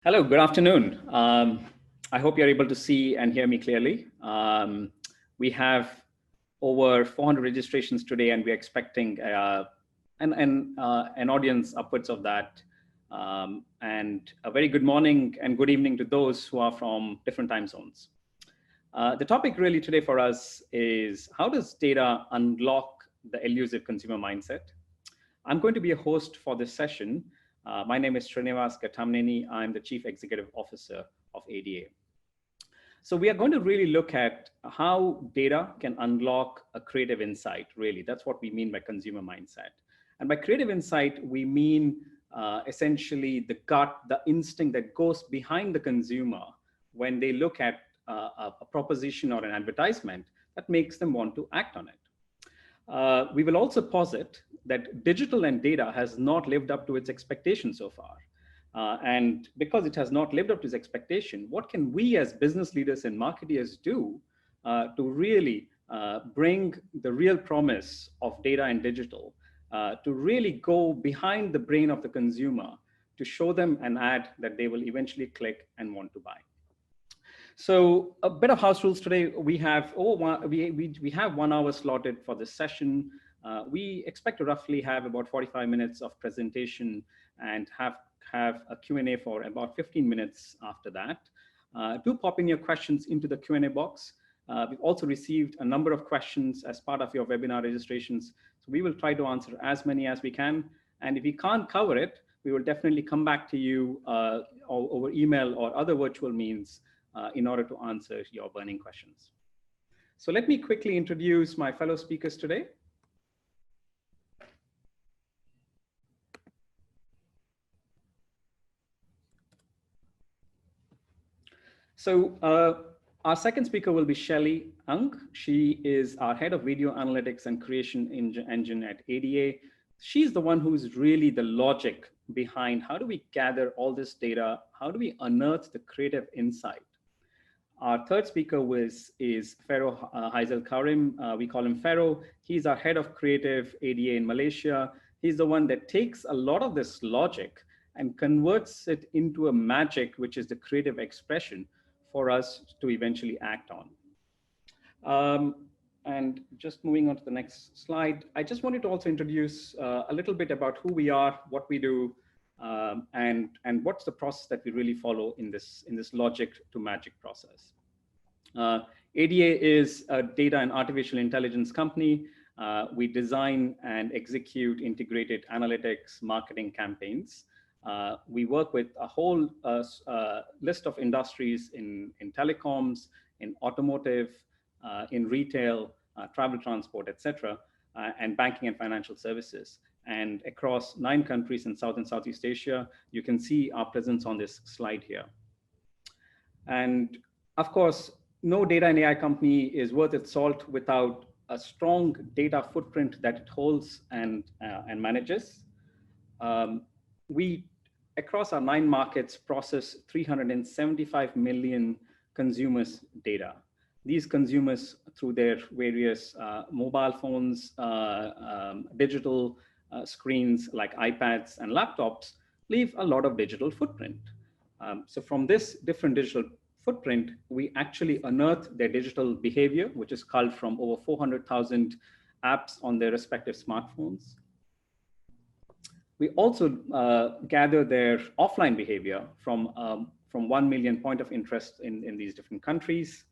Hello, good afternoon. I hope you're able to see and hear me clearly. We have over 400 registrations today, and we're expecting an audience upwards of that. And a very good morning and good evening to those who are from different time zones. The topic really today for us is how does data unlock the elusive consumer mindset? I'm going to be a host for this session. My name is Srinivas Gattamneni. I'm the Chief Executive Officer of ADA. So we are going to really look at how data can unlock a creative insight, really. That's what we mean by consumer mindset. And by creative insight, we mean essentially the gut, the instinct that goes behind the consumer when they look at a proposition or an advertisement that makes them want to act on it. We will also posit that digital and data has not lived up to its expectation so far. And because it has not lived up to its expectation, what can we as business leaders and marketers do to really bring the real promise of data and digital to really go behind the brain of the consumer to show them an ad that they will eventually click and want to buy. So a bit of house rules today. We have we have 1 hour slotted for this session. We expect to roughly have about 45 minutes of presentation and have a Q&A for about 15 minutes after that. Do pop in your questions into the Q&A box. We've also received a number of questions as part of your webinar registrations. So we will try to answer as many as we can. And if we can't cover it, we will definitely come back to you over email or other virtual means in order to answer your burning questions. So let me quickly introduce my fellow speakers today. So our second speaker will be Shelly Ng. She is our head of video analytics and creation engine at ADA. She's the one who's really the logic behind how do we gather all this data? How do we unearth the creative insight? Our third speaker is Fero Haizal Karim. We call him Fero. He's our head of creative ADA in Malaysia. He's the one that takes a lot of this logic and converts it into a magic, which is the creative expression for us to eventually act on. And just moving on to the next slide, I just wanted to also introduce a little bit about who we are, what we do, and what's the process that we really follow in this logic to magic process. ADA is a data and artificial intelligence company. We design and execute integrated analytics marketing campaigns. We work with a whole list of industries in telecoms, in automotive, in retail, travel, transport, etc., and banking and financial services. And across 9 countries in South and Southeast Asia, you can see our presence on this slide here. And of course, no data and AI company is worth its salt without a strong data footprint that it holds and manages. We, across our 9 markets, process 375 million consumers' data. These consumers, through their various mobile phones, digital screens like iPads and laptops, leave a lot of digital footprint. So from this different digital footprint, we actually unearth their digital behavior, which is culled from over 400,000 apps on their respective smartphones. We also gather their offline behavior from 1 million point of interest in these different countries.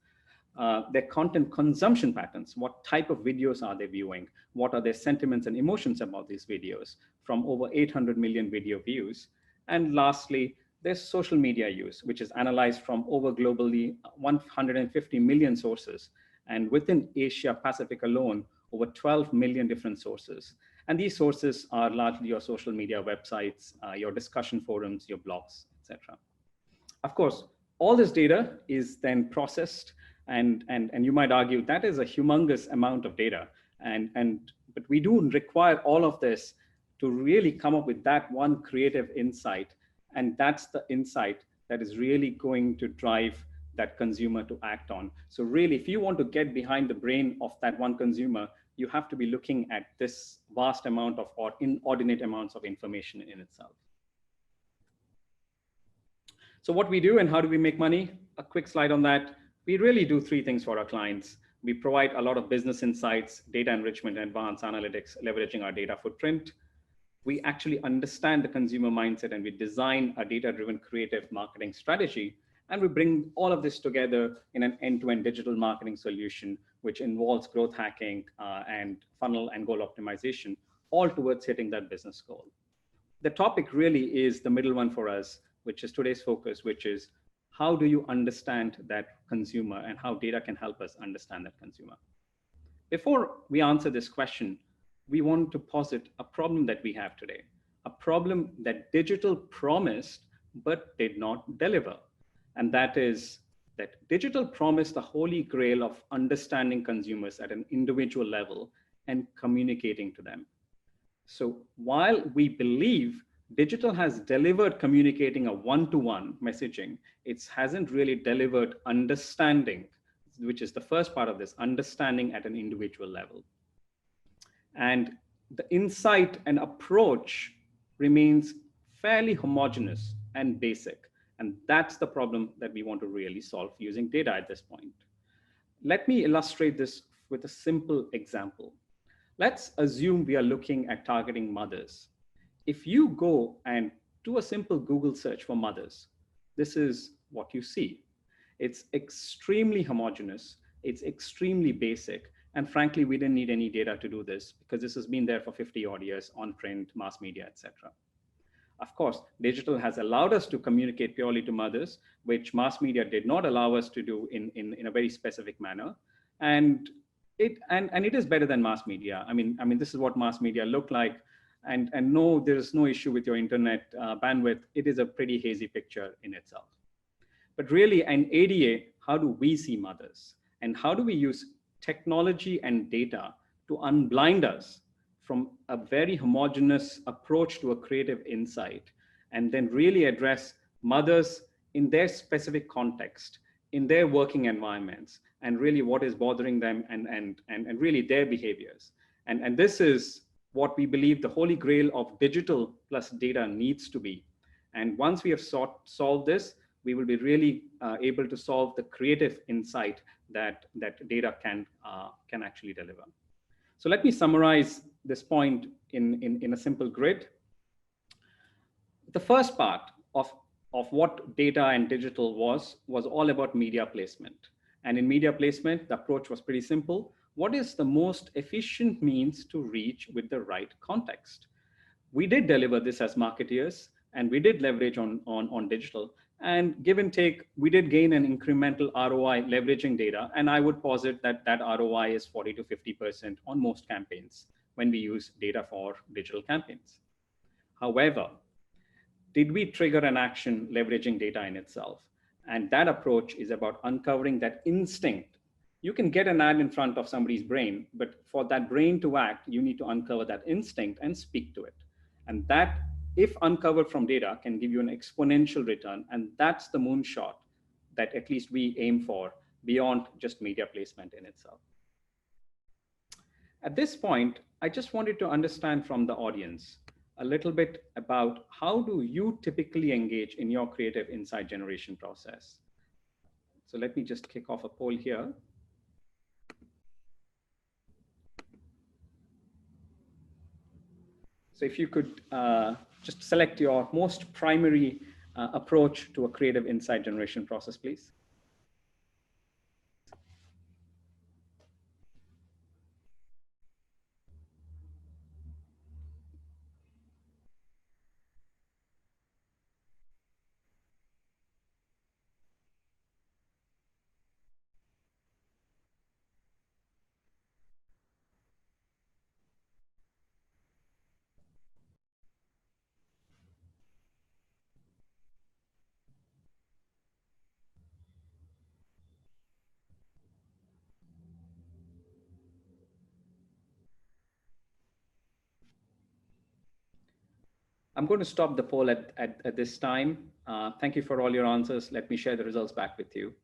Their content consumption patterns, what type of videos are they viewing? What are their sentiments and emotions about these videos from over 800 million video views? And lastly, their social media use, which is analyzed from over globally 150 million sources. And within Asia Pacific alone, over 12 million different sources. And these sources are largely your social media websites, your discussion forums, your blogs, etc. Of course, all this data is then processed, and you might argue that is a humongous amount of data. But we do require all of this to really come up with that one creative insight. And that's the insight that is really going to drive that consumer to act on. So really, if you want to get behind the brain of that one consumer, you have to be looking at this vast amount of or inordinate amounts of information in itself. So what we do and how do we make money? A quick slide on that. We really do three things for our clients. We provide a lot of business insights, data enrichment, and advanced analytics, leveraging our data footprint. We actually understand the consumer mindset and we design a data-driven creative marketing strategy. And we bring all of this together in an end-to-end digital marketing solution, which involves growth hacking and funnel and goal optimization, all towards hitting that business goal. The topic really is the middle one for us, which is today's focus, which is how do you understand that consumer and how data can help us understand that consumer. Before we answer this question, we want to posit a problem that we have today, a problem that digital promised but did not deliver. And that is that digital promised the holy grail of understanding consumers at an individual level and communicating to them. So while we believe digital has delivered communicating a one-to-one messaging, it hasn't really delivered understanding, which is the first part of this, understanding at an individual level. And the insight and approach remains fairly homogeneous and basic. And that's the problem that we want to really solve using data at this point. Let me illustrate this with a simple example. Let's assume we are looking at targeting mothers. If you go and do a simple Google search for mothers, this is what you see. It's extremely homogeneous. It's extremely basic. And frankly, we didn't need any data to do this because this has been there for 50 odd years on print, mass media, etc. Of course, digital has allowed us to communicate purely to mothers, which mass media did not allow us to do in a very specific manner. And it is better than mass media. I mean, this is what mass media look like. And no, there is no issue with your internet bandwidth. It is a pretty hazy picture in itself. But really, in ADA, how do we see mothers? And how do we use technology and data to unblind us from a very homogeneous approach to a creative insight, and then really address mothers in their specific context, in their working environments, and really what is bothering them and really their behaviors. And this is what we believe the holy grail of digital plus data needs to be. And once we have solved this, we will be really able to solve the creative insight that data can actually deliver. So let me summarize this point in a simple grid. The first part of what data and digital was all about media placement. And in media placement, the approach was pretty simple. What is the most efficient means to reach with the right context? We did deliver this as marketeers, and we did leverage on digital. And give and take, we did gain an incremental ROI leveraging data. And I would posit that ROI is 40 to 50% on most campaigns when we use data for digital campaigns. However, did we trigger an action leveraging data in itself? And that approach is about uncovering that instinct. You can get an ad in front of somebody's brain, but for that brain to act, you need to uncover that instinct and speak to it. And that, if uncovered from data, can give you an exponential return. And that's the moonshot that at least we aim for beyond just media placement in itself. At this point, I just wanted to understand from the audience a little bit about how do you typically engage in your creative insight generation process. So let me just kick off a poll here. So if you could just select your most primary approach to a creative insight generation process, please. I'm going to stop the poll at this time. Thank you for all your answers. Let me share the results back with you.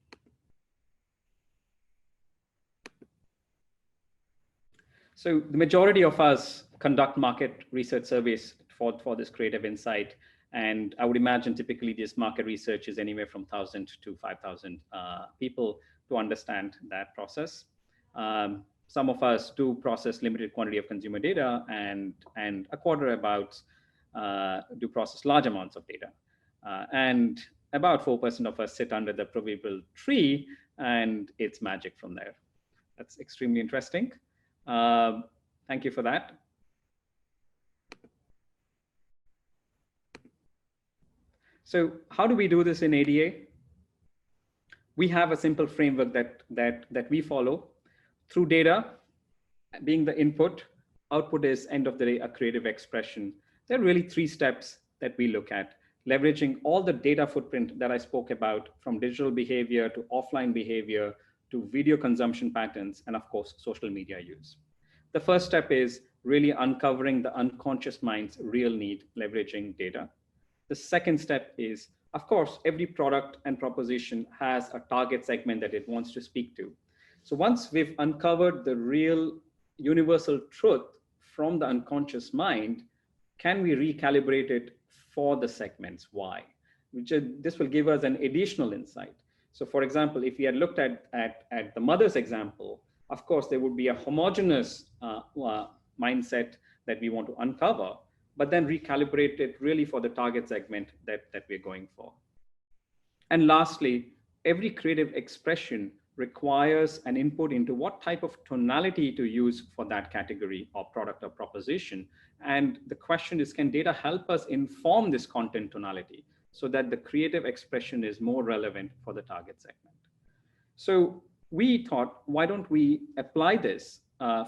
So the majority of us conduct market research surveys for this creative insight. And I would imagine typically this market research is anywhere from 1,000 to 5,000 people to understand that process. Some of us do process limited quantity of consumer data, and a quarter about do process large amounts of data. And about 4% of us sit under the proverbial tree, and it's magic from there. That's extremely interesting. Thank you for that. So how do we do this in ADA? We have a simple framework that we follow. Through data being the input, output is end of the day a creative expression. There are really 3 steps that we look at, leveraging all the data footprint that I spoke about, from digital behavior to offline behavior to video consumption patterns, and of course, social media use. The first step is really uncovering the unconscious mind's real need, leveraging data. The second step is, of course, every product and proposition has a target segment that it wants to speak to. So once we've uncovered the real universal truth from the unconscious mind, can we recalibrate it for the segments? Why? This will give us an additional insight. So for example, if we had looked at the mother's example, of course, there would be a homogeneous mindset that we want to uncover, but then recalibrate it really for the target segment that we're going for. And lastly, every creative expression requires an input into what type of tonality to use for that category or product or proposition. And the question is, can data help us inform this content tonality so that the creative expression is more relevant for the target segment? So we thought, why don't we apply this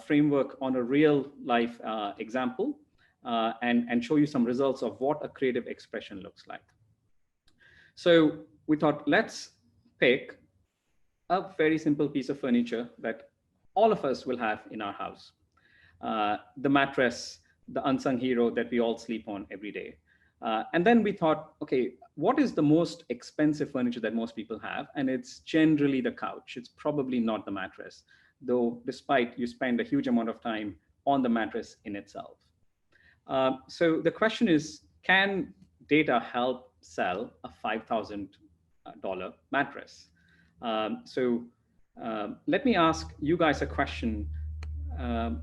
framework on a real life example and show you some results of what a creative expression looks like. So we thought, let's pick a very simple piece of furniture that all of us will have in our house. The mattress, the unsung hero that we all sleep on every day. And then we thought, okay, what is the most expensive furniture that most people have? And it's generally the couch. It's probably not the mattress, though despite you spend a huge amount of time on the mattress in itself. So the question is, can data help sell a $5,000 mattress? Let me ask you guys a question. One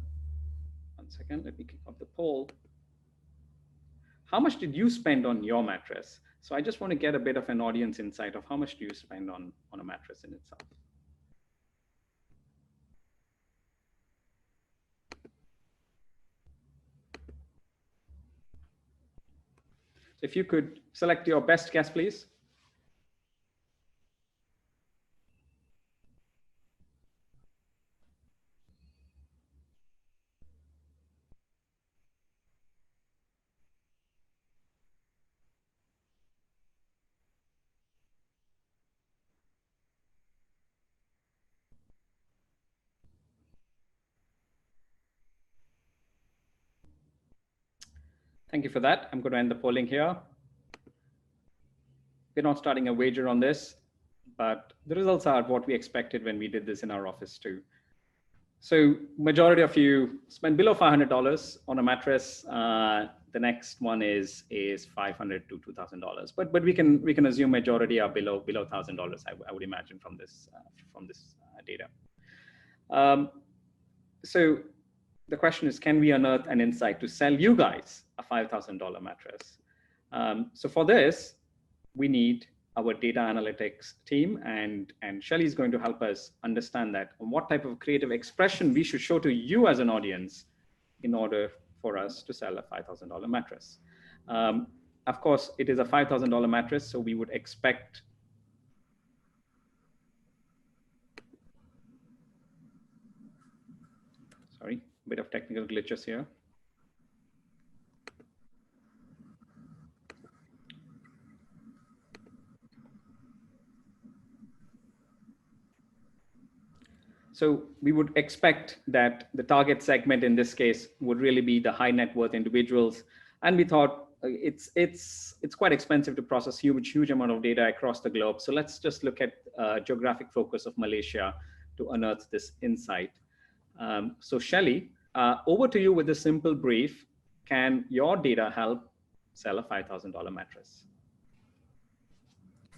second, let me kick off the poll. How much did you spend on your mattress? So I just want to get a bit of an audience insight of how much do you spend on a mattress in itself. So if you could select your best guess, please. Thank you for that. I'm going to end the polling here. We're not starting a wager on this, but the results are what we expected when we did this in our office too. So majority of you spend below $500 on a mattress. The next one is $500 to $2,000, but we can assume majority are below $1,000. I would imagine from this data. So the question is, can we unearth an insight to sell you guys a $5,000 mattress? So for this, we need our data analytics team, and Shelly is going to help us understand that and what type of creative expression we should show to you as an audience in order for us to sell a $5,000 mattress. Of course, it is a $5,000 mattress, so we would expect sorry, a bit of technical glitches here. So we would expect that the target segment in this case would really be the high net worth individuals. And we thought it's quite expensive to process huge amount of data across the globe. So let's just look at geographic focus of Malaysia to unearth this insight. So Shelly, over to you with a simple brief. Can your data help sell a $5,000 mattress?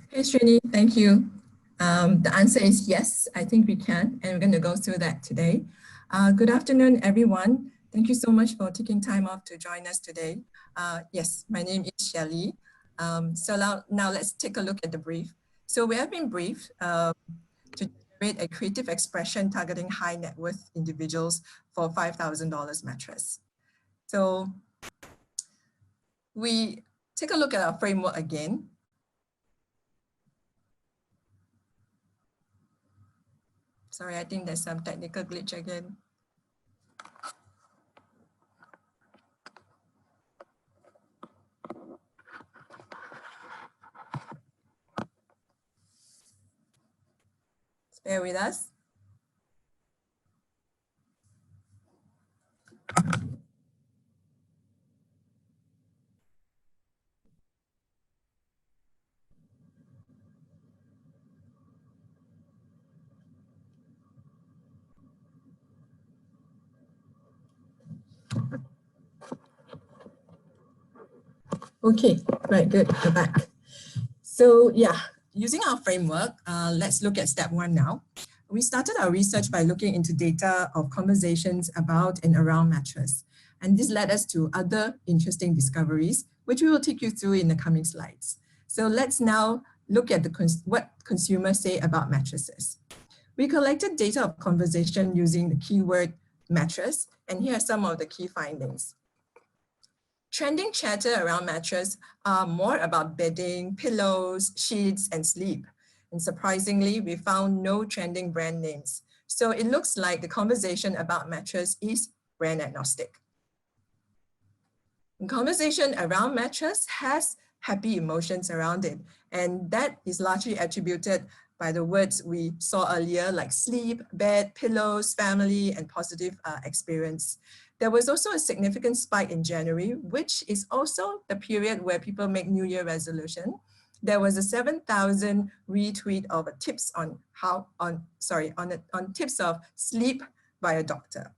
Hey, Srini, thank you. The answer is yes, I think we can, and we're going to go through that today. Good afternoon, everyone. Thank you so much for taking time off to join us today. Yes, my name is Shelly. So now let's take a look at the brief. So we have been briefed to generate a creative expression targeting high net worth individuals for $5,000 mattress. So we take a look at our framework again. Sorry, I think there's some technical glitch again. Bear with us. Okay, right, good, we're back. So yeah, using our framework, let's look at step one now. We started our research by looking into data of conversations about and around mattress. And this led us to other interesting discoveries, which we will take you through in the coming slides. So let's now look at what consumers say about mattresses. We collected data of conversation using the keyword mattress, and here are some of the key findings. Trending chatter around mattress are more about bedding, pillows, sheets, and sleep. And surprisingly, we found no trending brand names. So it looks like the conversation about mattress is brand agnostic. The conversation around mattress has happy emotions around it. And that is largely attributed by the words we saw earlier, like sleep, bed, pillows, family, and positive experience. There was also a significant spike in January, which is also the period where people make New Year resolution. There was a 7,000 retweet of tips on tips of sleep by a doctor.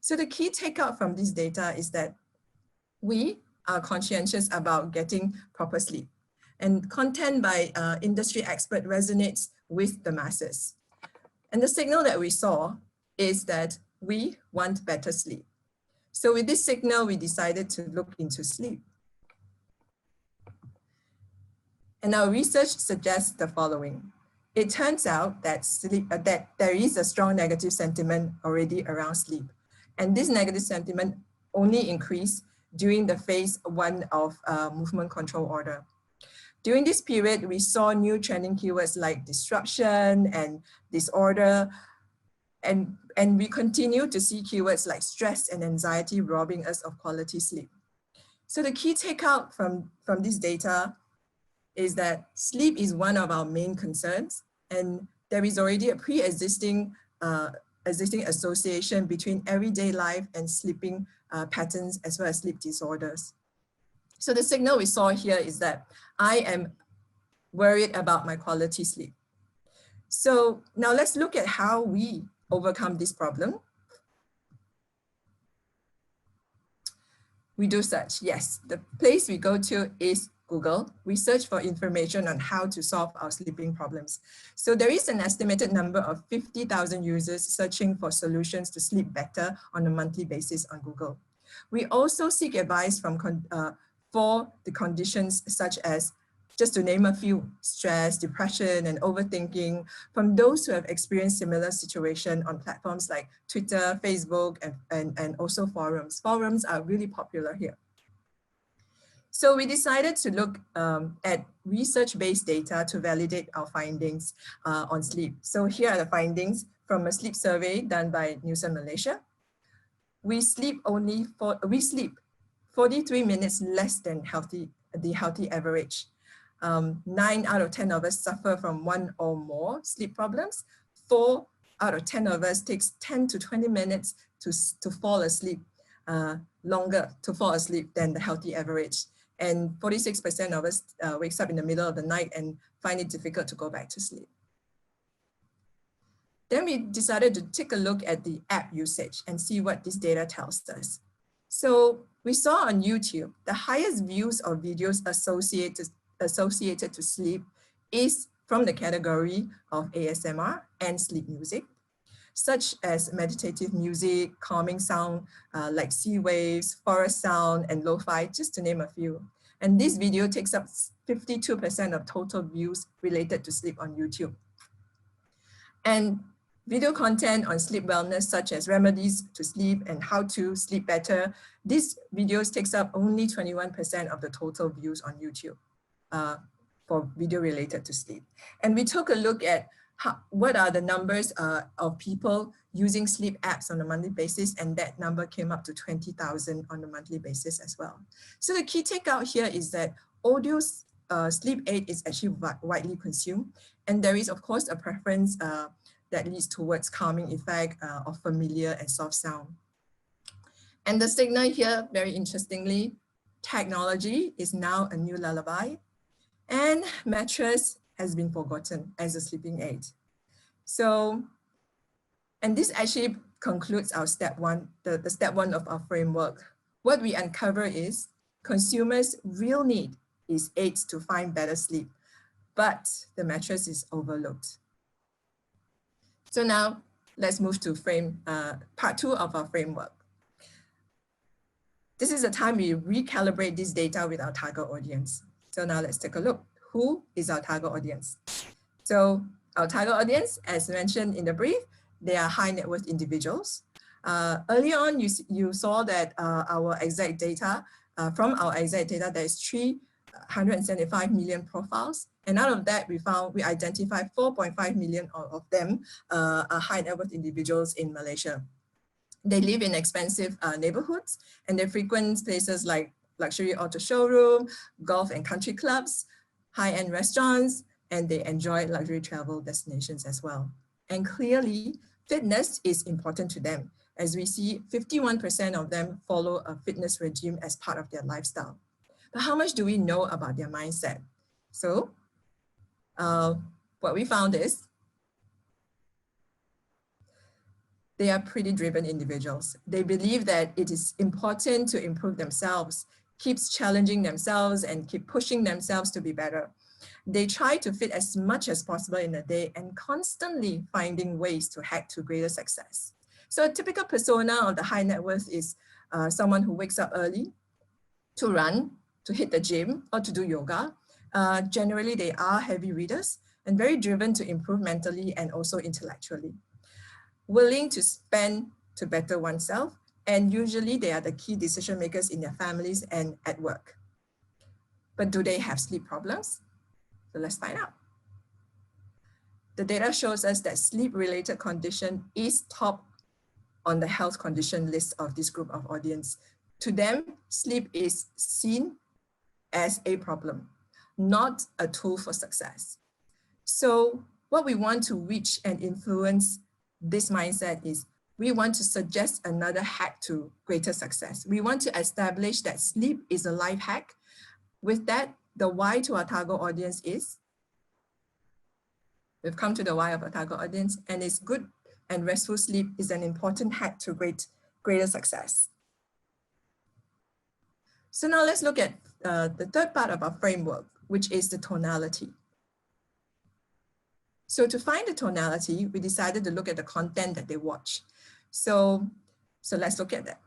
So the key takeout from this data is that we are conscientious about getting proper sleep, and content by industry expert resonates with the masses. And the signal that we saw is that we want better sleep. So with this signal, we decided to look into sleep. And our research suggests the following. It turns out that that there is a strong negative sentiment already around sleep. And this negative sentiment only increased during the phase 1 of movement control order. During this period, we saw new trending keywords like disruption and disorder, and we continue to see keywords like stress and anxiety robbing us of quality sleep. So the key takeout from this data is that sleep is one of our main concerns, and there is already a pre-existing association between everyday life and sleeping patterns as well as sleep disorders. So the signal we saw here is that I am worried about my quality sleep. So now let's look at how we overcome this problem. We do search, yes. The place we go to is Google. We search for information on how to solve our sleeping problems. So there is an estimated number of 50,000 users searching for solutions to sleep better on a monthly basis on Google. We also seek advice for the conditions such as, just to name a few, stress, depression, and overthinking, from those who have experienced similar situation on platforms like Twitter, Facebook, and also forums. Forums are really popular here. So we decided to look at research-based data to validate our findings on sleep. So here are the findings from a sleep survey done by Nielsen Malaysia. We sleep 43 minutes less than the healthy average. 9 out of 10 of us suffer from 1 or more sleep problems. 4 out of 10 of us takes 10 to 20 minutes to fall asleep, longer to fall asleep than the healthy average. And 46% of us wakes up in the middle of the night and find it difficult to go back to sleep. Then we decided to take a look at the app usage and see what this data tells us. So we saw on YouTube, the highest views of videos associated to sleep is from the category of ASMR and sleep music, such as meditative music, calming sound like sea waves, forest sound, and lo-fi, just to name a few. And this video takes up 52% of total views related to sleep on YouTube. And video content on sleep wellness, such as remedies to sleep and how to sleep better, these videos takes up only 21% of the total views on YouTube for video related to sleep. And we took a look at what are the numbers of people using sleep apps on a monthly basis, and that number came up to 20,000 on a monthly basis as well. So the key takeout here is that audio sleep aid is actually widely consumed, and there is of course a preference that leads towards calming effect of familiar and soft sound. And the signal here, very interestingly, technology is now a new lullaby, and mattress has been forgotten as a sleeping aid. So, and this actually concludes our step one, the step one of our framework. What we uncover is consumers' real need is aids to find better sleep, but the mattress is overlooked. So now let's move to part two of our framework. This is the time we recalibrate this data with our target audience. So now let's take a look. Who is our target audience? So our target audience, as mentioned in the brief, they are high net worth individuals. Early on, you saw that our exact data, from our exact data, there is 375 million profiles. And out of that, we identified 4.5 million of them are high net worth individuals in Malaysia. They live in expensive neighborhoods, and they frequent places like luxury auto showroom, golf and country clubs, high-end restaurants, and they enjoy luxury travel destinations as well. And clearly, fitness is important to them. As we see, 51% of them follow a fitness regime as part of their lifestyle. But how much do we know about their mindset? So what we found is they are pretty driven individuals. They believe that it is important to improve themselves, keeps challenging themselves and keep pushing themselves to be better. They try to fit as much as possible in a day and constantly finding ways to hack to greater success. So a typical persona of the high net worth is someone who wakes up early to run, to hit the gym, or to do yoga. Generally, they are heavy readers and very driven to improve mentally and also intellectually. Willing to spend to better oneself, and usually they are the key decision makers in their families and at work. But do they have sleep problems? So let's find out. The data shows us that sleep-related condition is top on the health condition list of this group of audience. To them, sleep is seen as a problem, not a tool for success. So what we want to reach and influence this mindset is we want to suggest another hack to greater success. We want to establish that sleep is a life hack. With that, the why to our target audience is, we've come to the why of our target audience, and it's good and restful sleep is an important hack to greater success. So now let's look at the third part of our framework, which is the tonality. So to find the tonality, we decided to look at the content that they watch. So let's look at that.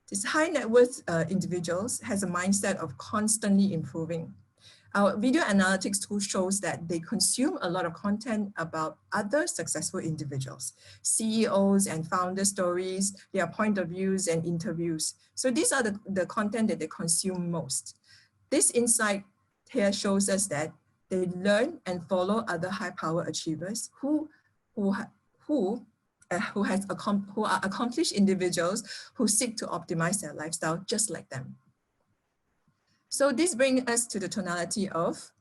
These high net worth individuals has a mindset of constantly improving. Our video analytics tool shows that they consume a lot of content about other successful individuals, CEOs and founder stories, their point of views and interviews. So these are the content that they consume most. This insight here shows us that they learn and follow other high-power achievers who are accomplished individuals who seek to optimize their lifestyle just like them. So this brings us to the tonality of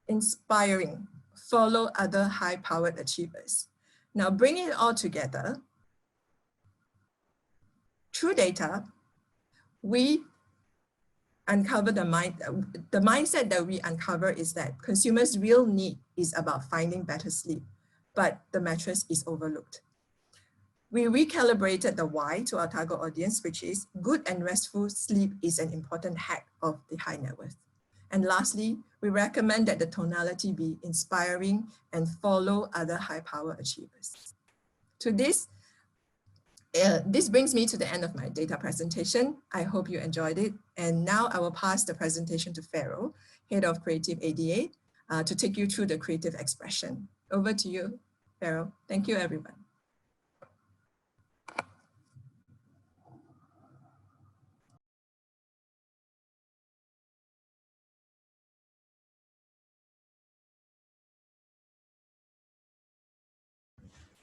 inspiring, follow other high-powered achievers. Now bringing it all together, through data, we uncover the mindset that we uncover is that consumers' real need is about finding better sleep, but the mattress is overlooked. We recalibrated the why to our target audience, which is good and restful sleep is an important hack of the high net worth. And lastly, we recommend that the tonality be inspiring and follow other high power achievers. To this brings me to the end of my data presentation. I hope you enjoyed it. And now I will pass the presentation to Fero, Head of Creative ADA, to take you through the creative expression. Over to you, Fero. Thank you, everyone.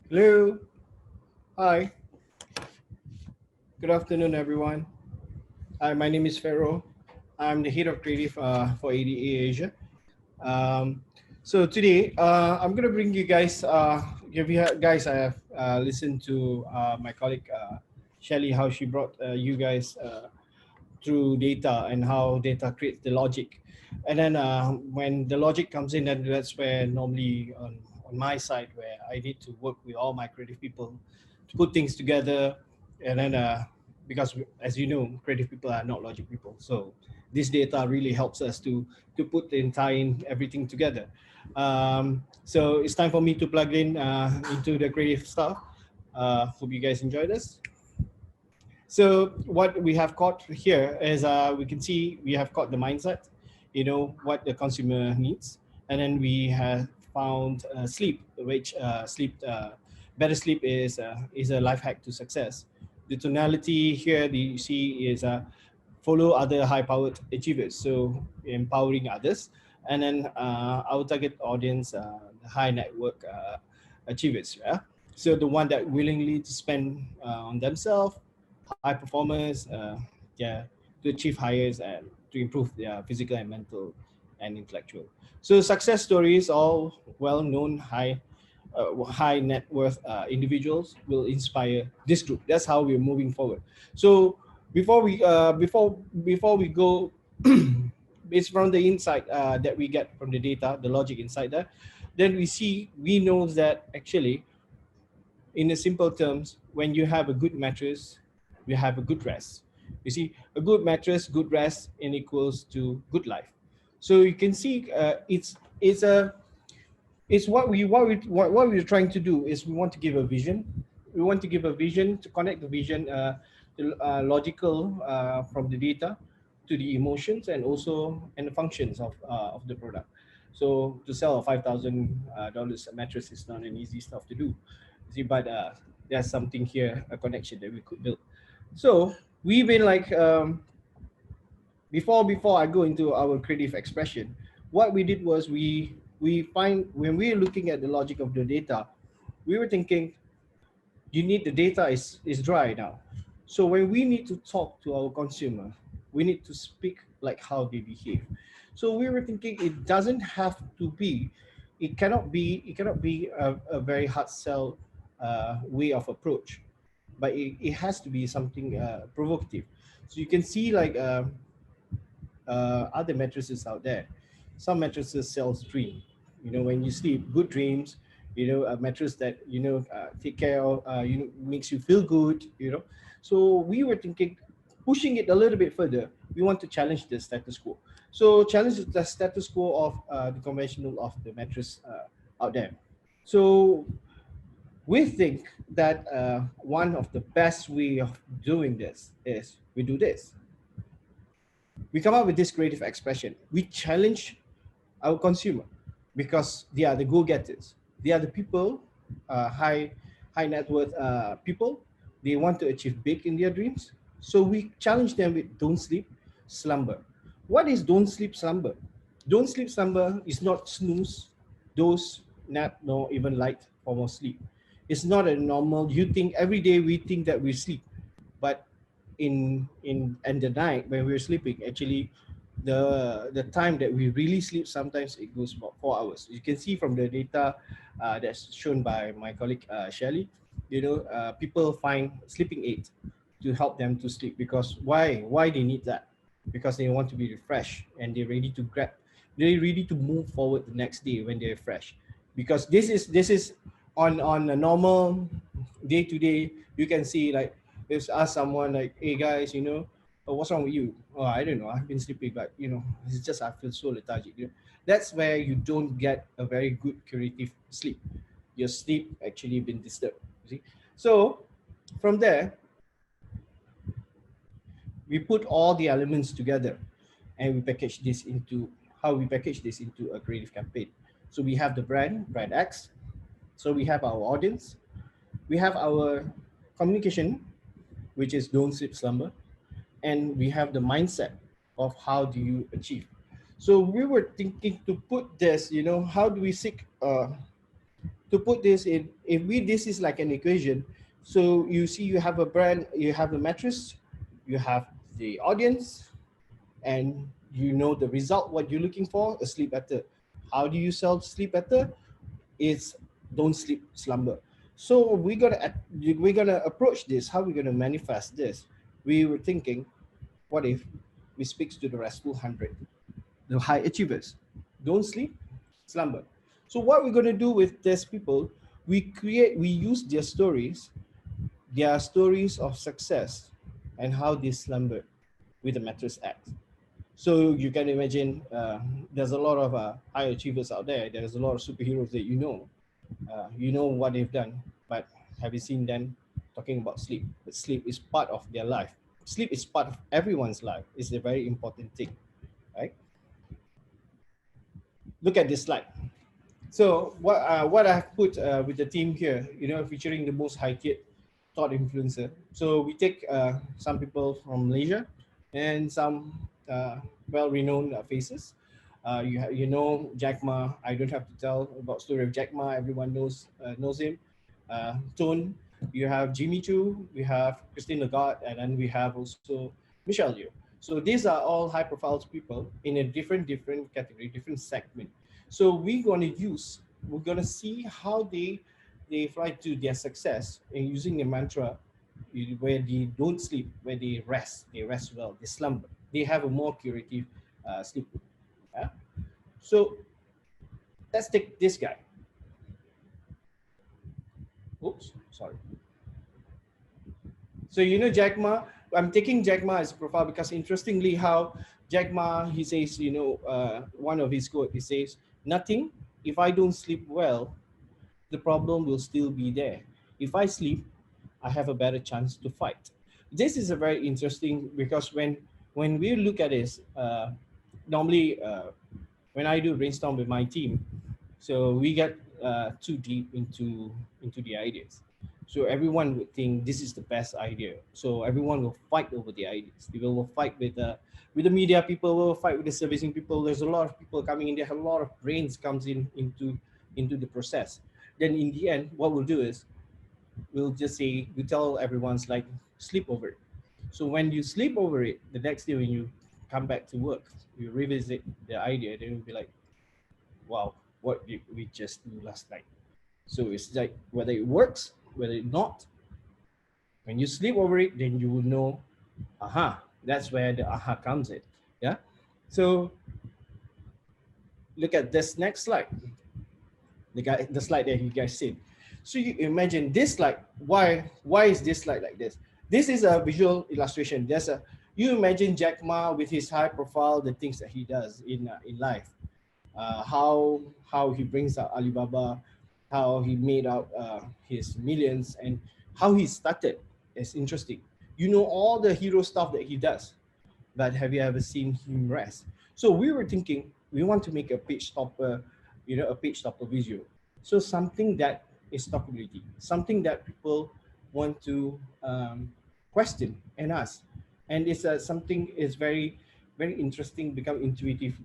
Hello. Hi. Good afternoon, everyone. Hi, my name is Fero. I'm the head of creative for ADA Asia. So today, I'm gonna bring you guys. If you guys have listened to my colleague Shelly, how she brought you guys through data and how data creates the logic, and then when the logic comes in, then that's where normally on my side where I need to work with all my creative people to put things together, and then because as you know, creative people are not logic people, so this data really helps us to put and tie in everything together. So it's time for me to plug in into the creative stuff. Hope you guys enjoy this. So what we have caught here is we can see we have caught the mindset, what the consumer needs, and then we have found sleep, which better sleep is a life hack to success. The tonality here that you see is follow other high-powered achievers, so empowering others, and then our target audience, the high network achievers. Yeah, so the one that willingly to spend on themselves, high performers, yeah, to achieve hires and to improve their physical and mental and intellectual. So success stories, all well-known high net worth individuals will inspire this group. That's how we're moving forward. So before we go, it's from the insight that we get from the data, the logic inside that. Then we know that actually, in the simple terms, when you have a good mattress, you have a good rest. You see, a good mattress, good rest, and equals to good life. So you can see, it's what we're trying to do is we want to give a vision. We want to give a vision to connect the vision, the logical from the data to the emotions and also and the functions of the product. So to sell a $5,000 mattress is not an easy stuff to do. See, but there's something here, a connection that we could build. So we've been like before I go into our creative expression, what we did was we find when we are looking at the logic of the data, we were thinking you need the data is dry now. So when we need to talk to our consumer, we need to speak like how they behave. So we were thinking it doesn't have to be, it cannot be a very hard sell way of approach, but it has to be something provocative. So you can see like other mattresses out there. Some mattresses sells dream. When you sleep, good dreams. A mattress that take care of. Makes you feel good. So we were thinking, pushing it a little bit further. We want to challenge the status quo. So challenge the status quo of the conventional of the mattress out there. So we think that one of the best way of doing this is we do this. We come up with this creative expression. We challenge our consumer because they are the go-getters. They are the people, high net worth people. They want to achieve big in their dreams. So we challenge them with don't sleep, slumber. What is don't sleep, slumber? Don't sleep, slumber is not snooze, doze, nap, nor even light form of sleep. It's not a normal, you think every day we think that we sleep, but in the night when we're sleeping, actually the time that we really sleep, sometimes it goes about 4 hours. You can see from the data that's shown by my colleague Shelly. People find sleeping aid to help them to sleep because why they need that, because they want to be refreshed and they're ready to move forward the next day when they're fresh, because this is on a normal day to day, you can see like, if ask someone like, hey guys, what's wrong with you? Oh, I don't know. I've been sleeping, but it's just I feel so lethargic. That's where you don't get a very good curative sleep. Your sleep actually been disturbed. You see, so from there, we put all the elements together, and we package this into a creative campaign. So we have the brand X. So we have our audience, we have our communication, which is don't sleep slumber, and we have the mindset of how do you achieve. So we were thinking to put this, how do we seek to put this in, if we this is like an equation. So you see, you have a brand, you have the mattress, you have the audience, and the result, what you're looking for, a sleep better. How do you sell sleep better? It's don't sleep slumber. So we're gonna approach this, how we're gonna manifest this. We were thinking, what if we speak to the restful 100, the high achievers? Don't sleep, slumber. So what we're gonna do with these people, we use their stories of success, and how they slumbered with the mattress act. So you can imagine, there's a lot of high achievers out there. There's a lot of superheroes that you know what they've done, but have you seen them talking about sleep? But sleep is part of their life. Sleep is part of everyone's life. It's a very important thing, right? Look at this slide. So what I've put with the team here, featuring the most high-tiered thought influencer. So we take some people from Malaysia and some well-renowned faces. Jack Ma. I don't have to tell about story of Jack Ma. Everyone knows him. Tone. You have Jimmy Choo. We have Christine Lagarde, and then we have also Michelle Yeoh. So these are all high-profile people in a different category, different segment. So we're gonna see how they fly to their success in using the mantra, where they don't sleep, where they rest well, they slumber, they have a more curative sleep. Yeah? So let's take this guy. Oops, sorry. So Jack Ma, I'm taking Jack Ma as a profile because interestingly how Jack Ma, he says, one of his quote, he says, nothing, if I don't sleep well, the problem will still be there. If I sleep, I have a better chance to fight. This is a very interesting, because when we look at this, normally when I do brainstorm with my team, so we get too deep into the ideas. So everyone would think this is the best idea. So everyone will fight over the ideas. People will fight with the media people, will fight with the servicing people. There's a lot of people coming in there. A lot of brains comes into the process. Then in the end, what we'll do is we'll just say, we tell everyone's like, sleep over it. So when you sleep over it, the next day when you come back to work, you revisit the idea, then you'll be like, wow, what did we just do last night? So it's like, whether it works, whether it not, when you sleep over it, then you will know, aha, that's where the aha comes in. Yeah. So look at this next slide. The slide that you guys see. So you imagine this slide. Why is this slide like this? This is a visual illustration. You imagine Jack Ma with his high profile, the things that he does in life, how he brings out Alibaba, how he made out his millions, and how he started. It's interesting. All the hero stuff that he does, but have you ever seen him rest? So we were thinking, we want to make a page topper, a page topper visual. So something that is stoppability, something that people want to question and ask. And it's something is very, very interesting, become intuitive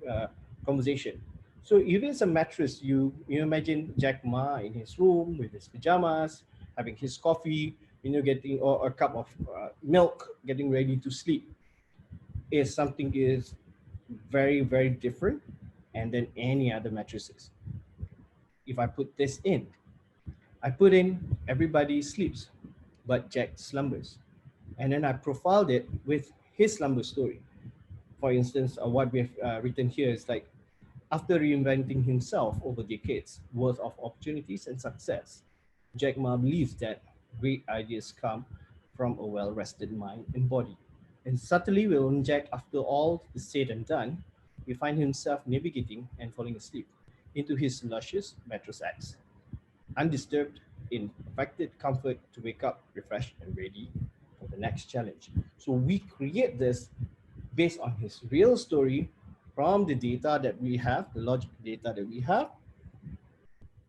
conversation. So if it's a mattress, you imagine Jack Ma in his room with his pajamas, having his coffee, getting or a cup of milk, getting ready to sleep. Is very, very different and than any other mattresses. If I put this in, I put in everybody sleeps, but Jack slumbers. And then I profiled it with his slumber story. For instance, what we've written here is like, after reinventing himself over decades worth of opportunities and success, Jack Ma believes that great ideas come from a well-rested mind and body. And subtly will inject after all is said and done, we find himself navigating and falling asleep into his luscious mattress acts, undisturbed in perfected comfort to wake up refreshed and ready for the next challenge. So we create this based on his real story from the data that we have, the logic data that we have,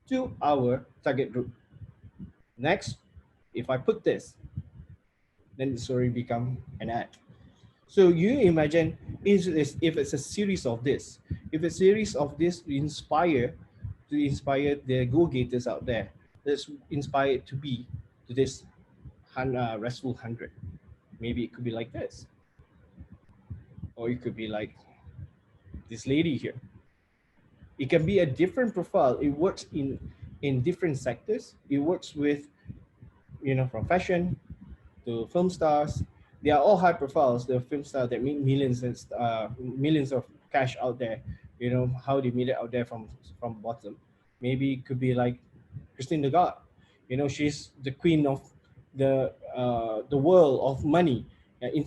to our target group. Next, if I put this, then the story become an ad. So you imagine if it's a series of this, if a series of this inspire the go-getters out there, that's inspired to be to this restful 100. Maybe it could be like this, or it could be like this lady here. It can be a different profile. It works in different sectors. It works with, from fashion to film stars. They are all high profiles. The film stars that make millions of cash out there. How they made it out there from bottom. Maybe it could be like Christine Lagarde. She's the queen of the world of money. She's in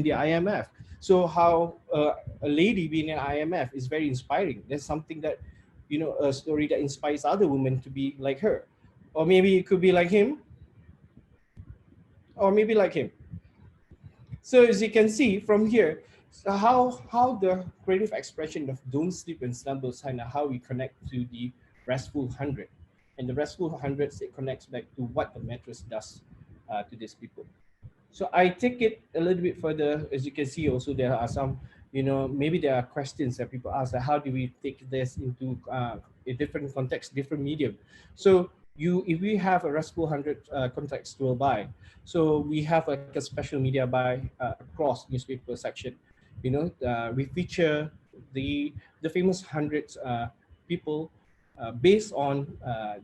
the IMF. So how a lady being in IMF is very inspiring. There's something that, a story that inspires other women to be like her. Or maybe it could be like him, or maybe like him. So as you can see from here, so how the creative expression of don't sleep and slumber sign, how we connect to the restful 100. And the restful 100, it connects back to what the mattress does to these people. So I take it a little bit further. As you can see also, there are some, maybe there are questions that people ask, like, how do we take this into a different context, different medium? So if we have a restful 100 contextual buy, so we have like a special media buy across newspaper section. We feature the famous 100 people based on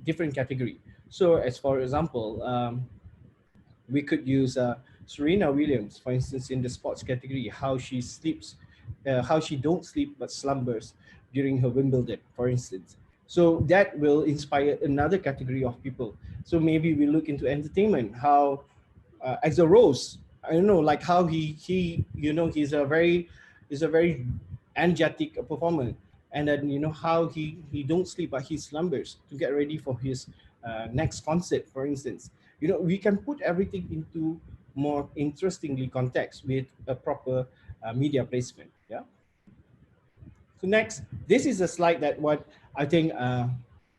different category. So as for example, we could use Serena Williams, for instance, in the sports category, how she sleeps, how she don't sleep but slumbers during her Wimbledon, for instance. So that will inspire another category of people. So maybe we look into entertainment, how as a Rose, I don't know, like how he's a very energetic performer, and then how he don't sleep but he slumbers to get ready for his next concert, for instance. We can put everything into more interestingly context with a proper media placement. Yeah. So next, this is a slide that what I think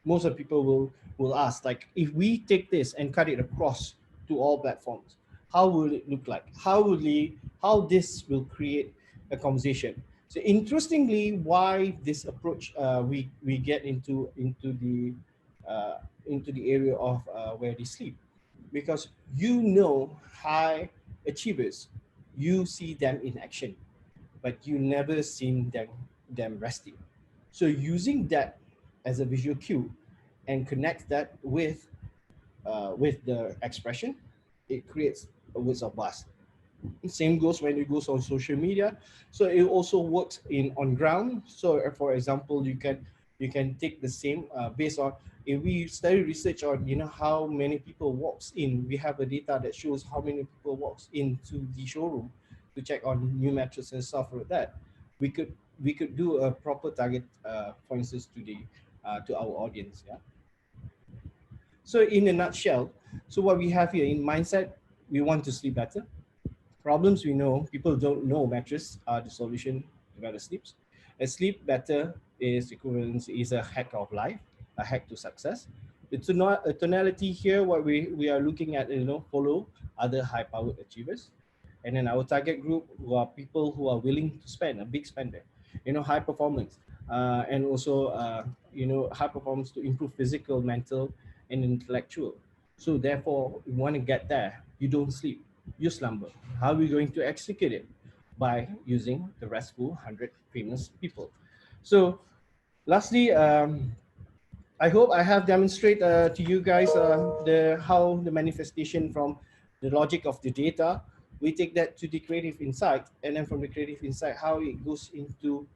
most of people will ask, like, if we take this and cut it across to all platforms, how will it look like? How this will create a conversation? So interestingly, why this approach we get into the area of where they sleep, because high achievers, you see them in action, but you never seen them resting. So using that as a visual cue and connect that with the expression, it creates a words of buzz. Same goes when it goes on social media. So it also works on ground. So for example, you can take the same based on, if we study research on how many people walks in, we have a data that shows how many people walks into the showroom to check on new mattresses and stuff like that. We could do a proper target, for instance, to our audience. Yeah. So in a nutshell, so what we have here in mindset, we want to sleep better. Problems, we know people don't know mattress are the solution to better sleeps. A sleep better is equivalent is a hack of life, a hack to success. It's not a tonality here. What we are looking at, follow other high-powered achievers, and then our target group who are people who are willing to spend, a big spender, high performance, and also high performance to improve physical, mental, and intellectual. So therefore, we want to get there. You don't sleep, you slumber. How are we going to execute it? By using the restful 100 famous people. So lastly, I hope I have demonstrated to you guys how the manifestation from the logic of the data, we take that to the creative insight, and then from the creative insight, how it goes into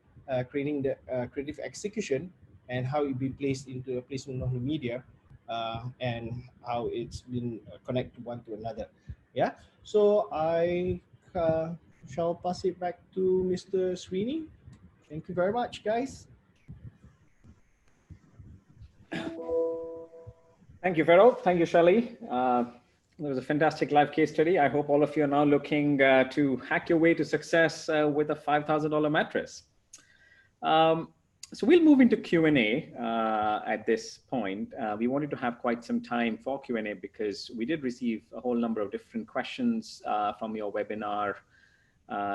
creating the creative execution, and how it be placed into a placement of the media, and how it's been connected one to another. Yeah. So I shall pass it back to Mr. Srini. Thank you very much, guys. Thank you, Fero. Thank you, Shelly. That was a fantastic live case study. I hope all of you are now looking to hack your way to success with a $5,000 mattress. So we'll move into Q&A at this point. We wanted to have quite some time for Q&A because we did receive a whole number of different questions from your webinar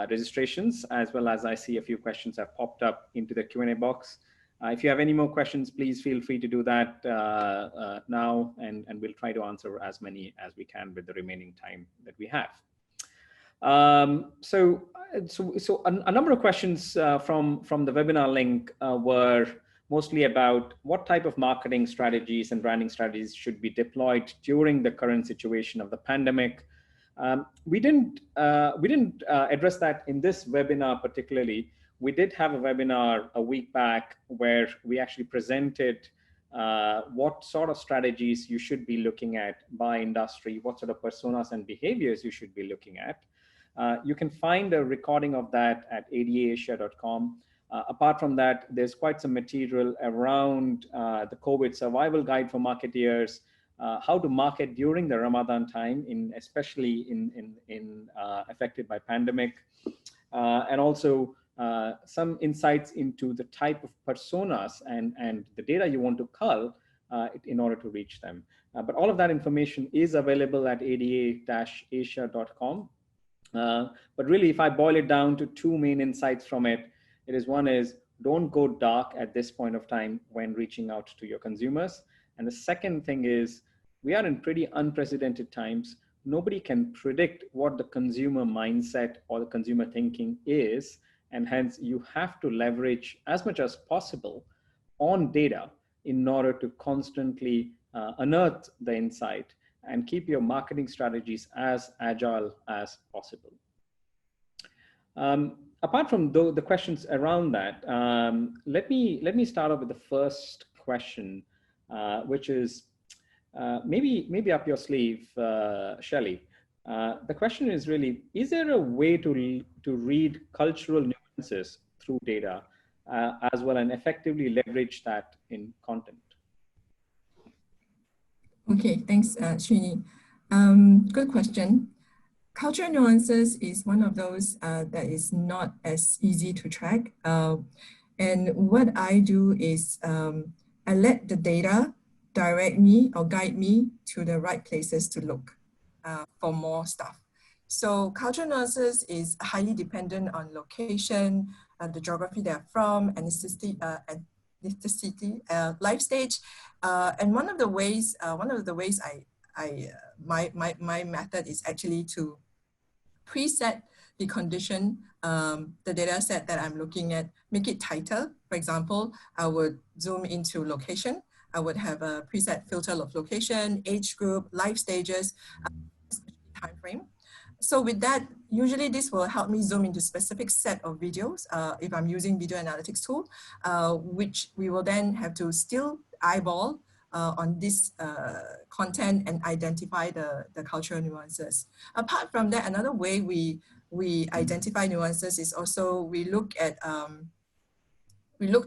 registrations, as well as I see a few questions have popped up into the Q&A box. If you have any more questions, please feel free to do that now, and we'll try to answer as many as we can with the remaining time that we have. So a number of questions from the webinar link were mostly about what type of marketing strategies and branding strategies should be deployed during the current situation of the pandemic. We didn't address that in this webinar particularly. We did have a webinar a week back where we actually presented what sort of strategies you should be looking at by industry, what sort of personas and behaviors you should be looking at. You can find a recording of that at adaasia.com. Apart from that, there's quite some material around the COVID survival guide for marketeers, how to market during the Ramadan time, especially in affected by pandemic, and also some insights into the type of personas and the data you want to cull in order to reach them. But all of that information is available at ada-asia.com. But really, if I boil it down to two main insights from it, one is don't go dark at this point of time when reaching out to your consumers. And the second thing is we are in pretty unprecedented times. Nobody can predict what the consumer mindset or the consumer thinking is. And hence you have to leverage as much as possible on data in order to constantly unearth the insight and keep your marketing strategies as agile as possible. Apart from the questions around that, let me start off with the first question, which is maybe up your sleeve, Shelly. The question is really, is there a way to read cultural nuances through data as well and effectively leverage that in content? Okay, thanks, Srini. Good question. Cultural nuances is one of those that is not as easy to track. And what I do is I let the data direct me or guide me to the right places to look for more stuff. So cultural nuances is highly dependent on location, the geography they're from, ethnicity, life stage, and one of the ways my method is actually to preset the condition, the data set that I'm looking at, make it tighter. For example, I would zoom into location. I would have a preset filter of location, age group, life stages, time frame. So with that, usually this will help me zoom into specific set of videos if I'm using video analytics tool, which we will then have to still eyeball on this content and identify the cultural nuances. Apart from that, another way we identify nuances is also we look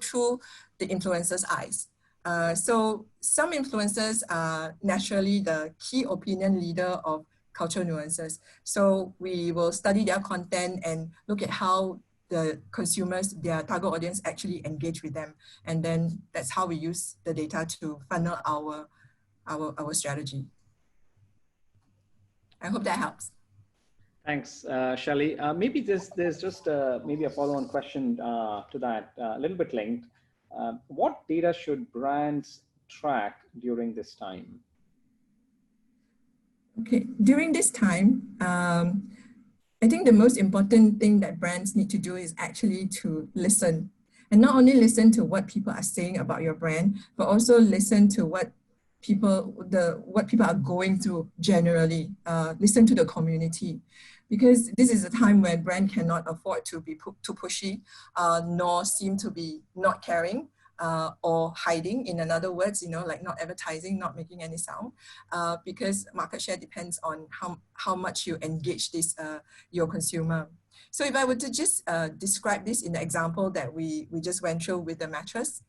through the influencer's eyes. So some influencers are naturally the key opinion leader of cultural nuances. So we will study their content and look at how the consumers, their target audience actually engage with them. And then that's how we use the data to funnel our strategy. I hope that helps. Thanks, Shelly. Maybe there's just maybe a follow-on question to that, a little bit linked. What data should brands track during this time? Okay, during this time, I think the most important thing that brands need to do is actually to listen. And not only listen to what people are saying about your brand, but also listen to what people are going through generally. Listen to the community. Because this is a time when brand cannot afford to be too pushy, nor seem to be not caring. or hiding, in other words, like not advertising, not making any sound, because market share depends on how much you engage your consumer. So if I were to just describe this in the example that we just went through with the mattress,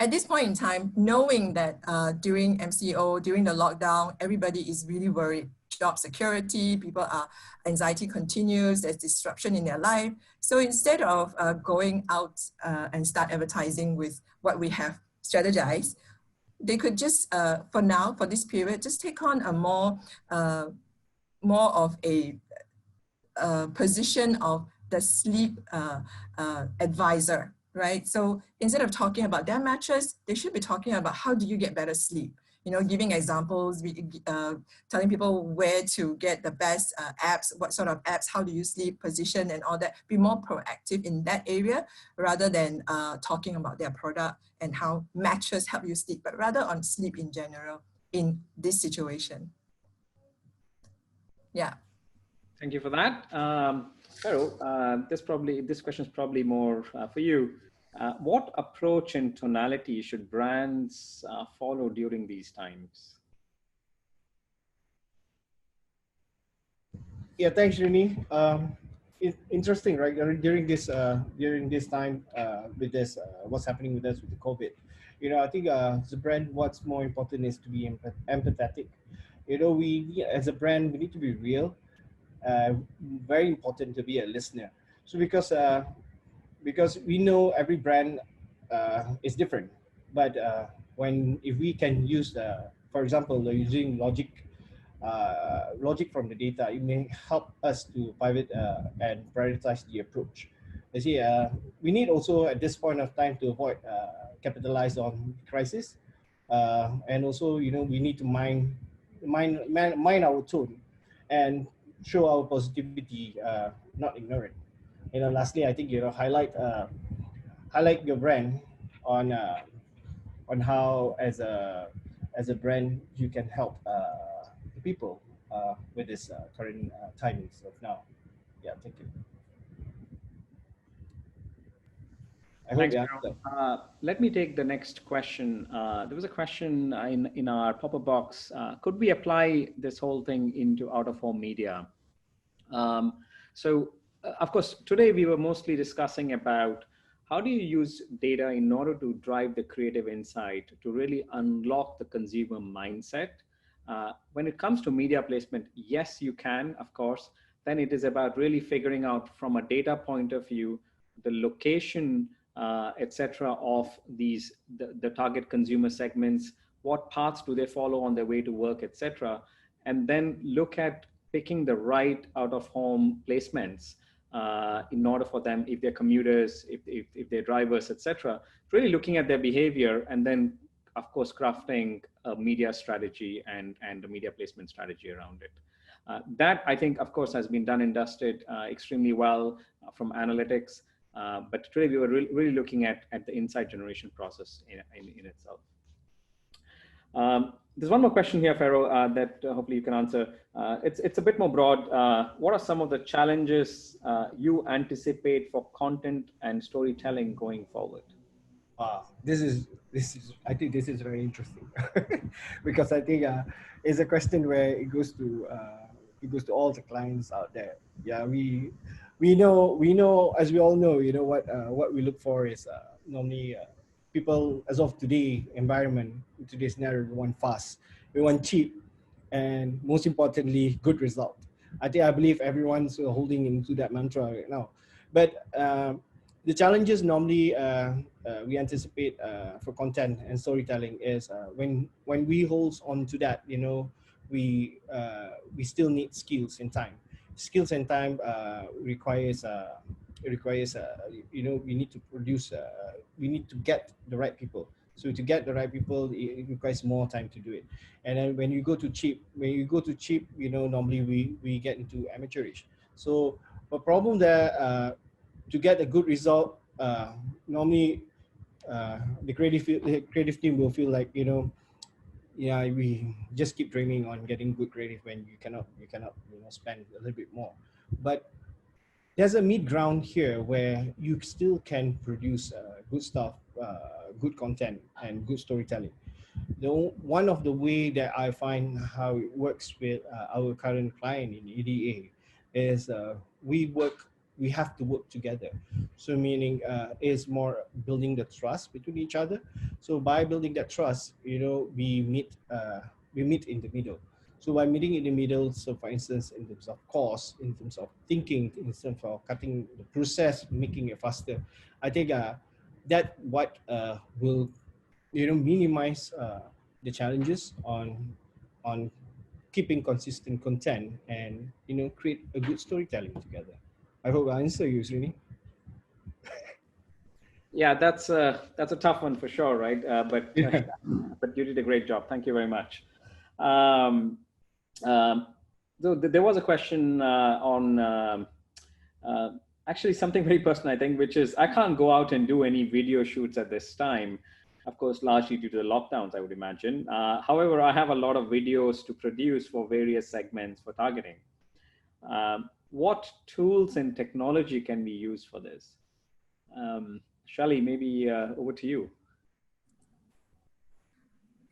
at this point in time, knowing that during MCO, during the lockdown, everybody is really worried. Job security, anxiety continues, there's disruption in their life. So instead of going out and start advertising with what we have strategized, they could just, for now, for this period, just take on a more of a position of the sleep advisor, right? So instead of talking about their mattress, they should be talking about how do you get better sleep? Giving examples, telling people where to get the best apps, what sort of apps, how do you sleep, position and all that. Be more proactive in that area rather than talking about their product and how mattress help you sleep, but rather on sleep in general in this situation. Yeah. Thank you for that. Fero, this question is probably more for you. What approach and tonality should brands follow during these times? Yeah, thanks, Rini. Interesting, right? During this time with this, what's happening with us with the COVID, I think as a brand, what's more important is to be empathetic. We as a brand, we need to be real. Very important to be a listener. So because we know every brand is different, but if we can use for example, using logic from the data, it may help us to pivot and prioritize the approach. You see, we need also at this point of time to avoid capitalize on crisis, and also we need to mind our tone and show our positivity, not ignore it. Lastly, I think highlight your brand on how as a brand you can help the people with this current timings of now. Yeah, thank you. Thanks, let me take the next question. There was a question in our pop-up box. Could we apply this whole thing into out-of-home media? Of course, today we were mostly discussing about how do you use data in order to drive the creative insight to really unlock the consumer mindset. When it comes to media placement, yes, you can, of course. Then it is about really figuring out from a data point of view, the location, etc., of the target consumer segments, what paths do they follow on their way to work, etc., and then look at picking the right out-of-home placements in order for them, if they're commuters, if they're drivers, etc., really looking at their behavior and then, of course, crafting a media strategy and a media placement strategy around it. That, I think, of course, has been done and dusted extremely well from analytics. But today we were really looking at the insight generation process in itself. There's one more question here, Fero, that hopefully you can answer. It's a bit more broad. What are some of the challenges you anticipate for content and storytelling going forward? Wow, this is I think this is very interesting because I think it's a question where it goes to all the clients out there. Yeah, we know as we all know, what we look for is normally people as of today environment, today's scenario, we want fast, we want cheap, and most importantly, good result. I believe everyone's holding into that mantra right now. But the challenges normally we anticipate for content and storytelling is when we hold on to that, we still need skills and time. Skills and time requires we need to produce, we need to get the right people. So to get the right people, it requires more time to do it. And then when you go to cheap, normally we get into amateurish. So the problem there, to get a good result, normally the creative team will feel like, we just keep dreaming on getting good creative when you cannot spend a little bit more. But there's a mid ground here where you still can produce good stuff, good content, and good storytelling. One of the way that I find how it works with our current client in EDA is we have to work together. So meaning is more building the trust between each other. So by building that trust, we meet in the middle. So by meeting in the middle, so for instance, in terms of cost, in terms of thinking, in terms of cutting the process, making it faster, I think that what will minimize the challenges on keeping consistent content and create a good storytelling together. I hope I answer you, Srini. Yeah, that's a tough one for sure, right? But you did a great job. Thank you very much. There was a question on actually something very personal, I think, which is I can't go out and do any video shoots at this time, of course, largely due to the lockdowns, I would imagine. However, I have a lot of videos to produce for various segments for targeting. What tools and technology can we use for this? Shelly, maybe over to you.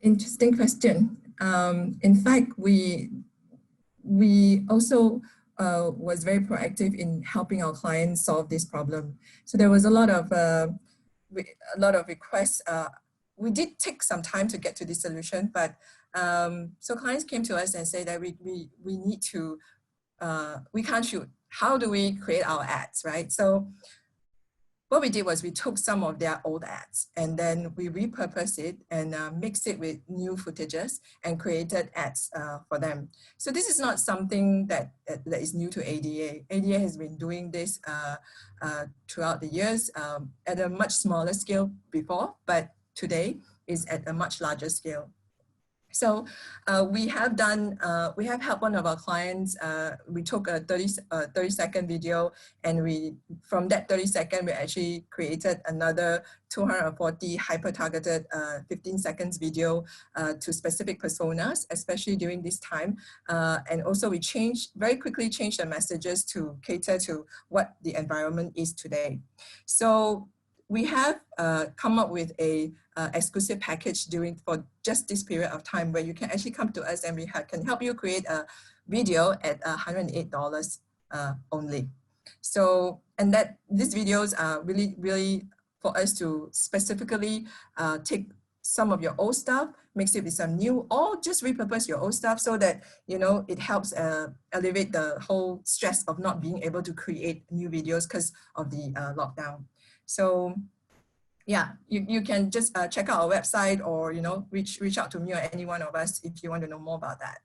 Interesting question. In fact, we also was very proactive in helping our clients solve this problem. So there was a lot of requests. We did take some time to get to this solution, but so clients came to us and say that we need to, we can't shoot. How do we create our ads, right? So what we did was we took some of their old ads and then we repurposed it and mixed it with new footages and created ads for them. So this is not something that is new to ADA. ADA has been doing this throughout the years at a much smaller scale before, but today is at a much larger scale. So we have helped one of our clients. We took a 30-second video, and from that 30-second, we actually created another 240 hyper-targeted 15 seconds video to specific personas, especially during this time. And also we very quickly changed the messages to cater to what the environment is today. So we have come up with a exclusive package for just this period of time where you can actually come to us and we can help you create a video at $108 only. So, and these videos are really for us to specifically take some of your old stuff, mix it with some new, or just repurpose your old stuff so that, it helps alleviate the whole stress of not being able to create new videos because of the lockdown. So yeah, you can just check out our website or, reach out to me or any one of us if you want to know more about that.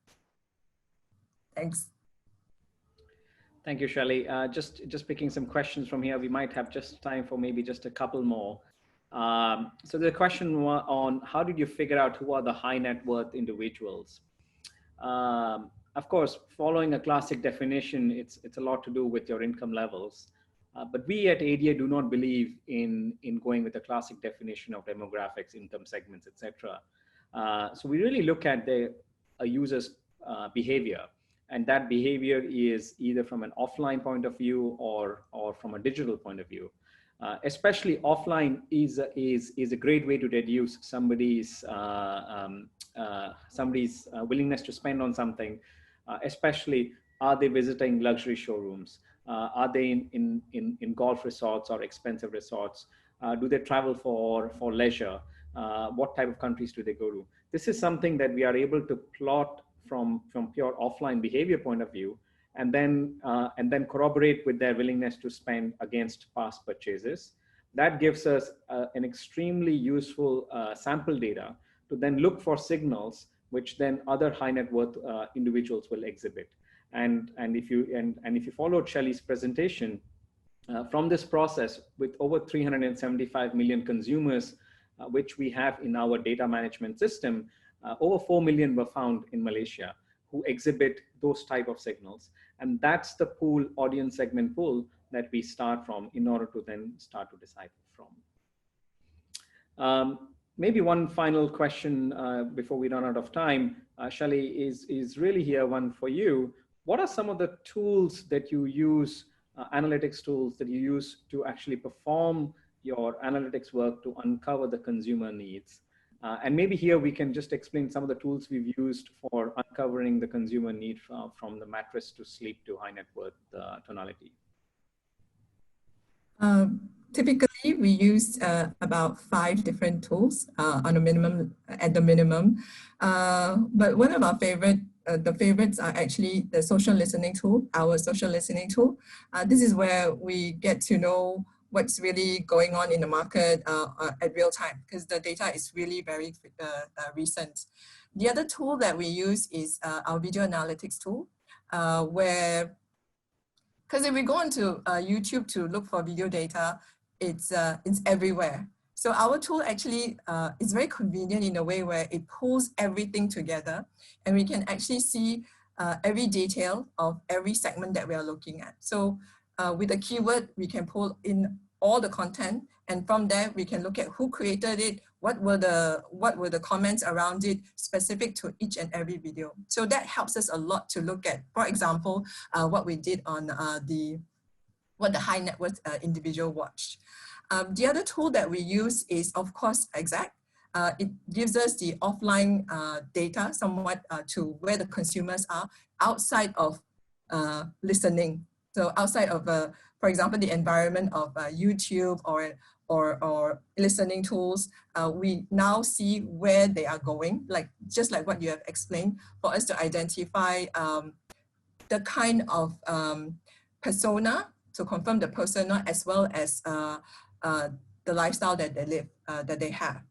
Thanks. Thank you, Shelly. Just picking some questions from here. We might have just time for maybe just a couple more. So the question on how did you figure out who are the high net worth individuals? Of course, following a classic definition, it's a lot to do with your income levels. But we at ADA do not believe in going with a classic definition of demographics, income segments, etc. So we really look at a user's behavior, and that behavior is either from an offline point of view or from a digital point of view. Especially offline is a great way to reduce somebody's willingness to spend on something. Especially, are they visiting luxury showrooms? Are they in golf resorts or expensive resorts? Do they travel for leisure? What type of countries do they go to? This is something that we are able to plot from pure offline behavior point of view, and then corroborate with their willingness to spend against past purchases. That gives us an extremely useful sample data to then look for signals which then other high net worth individuals will exhibit. And if you followed Shelly's presentation, from this process with over 375 million consumers, which we have in our data management system, over 4 million were found in Malaysia who exhibit those type of signals. And that's the pool, audience segment pool, that we start from in order to then start to decipher from. Maybe one final question before we run out of time. Shelly, is really here one for you. What are some of the tools that you use analytics tools that you use to actually perform your analytics work to uncover the consumer needs. And maybe here we can just explain some of the tools we've used for uncovering the consumer need from the mattress to sleep to high net worth tonality. Typically, we use about 5 different tools on a minimum, at the minimum. But one of our the favorites are actually the social listening tool, our social listening tool. This is where we get to know what's really going on in the market at real time, because the data is really very recent. The other tool that we use is our video analytics tool, where, because if we go onto YouTube to look for video data, it's everywhere. So our tool actually is very convenient in a way where it pulls everything together, and we can actually see every detail of every segment that we are looking at. So with a keyword, we can pull in all the content, and from there we can look at who created it, what were the comments around it specific to each and every video. So that helps us a lot to look at, for example, what we did on what the high net worth individual watched. The other tool that we use is, of course, Exact. It gives us the offline data somewhat to where the consumers are outside of listening. So outside of, for example, the environment of YouTube or listening tools, we now see where they are going, just like what you have explained, for us to identify the kind of persona, to confirm the persona, as well as the lifestyle that they live, that they have.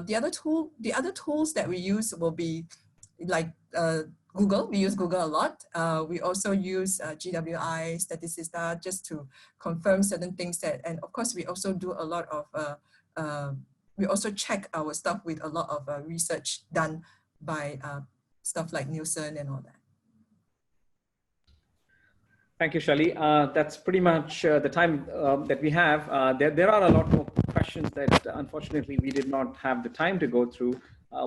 The other tools that we use will be like Google. We use Google a lot. We also use GWI, Statista, just to confirm certain things and of course we also do a lot of, we also check our stuff with a lot of research done by stuff like Nielsen and all that. Thank you, Shelly. That's pretty much the time that we have. There are a lot more questions that unfortunately we did not have the time to go through.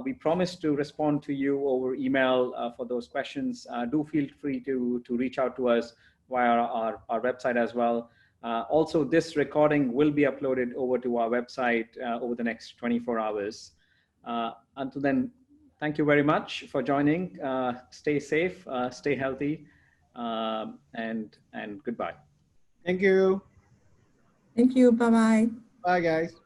We promised to respond to you over email for those questions. Do feel free to reach out to us via our website as well. Also, this recording will be uploaded over to our website over the next 24 hours. Until then, thank you very much for joining. Stay safe, stay healthy, and goodbye. Thank you. Thank you. Bye-bye. Bye, guys.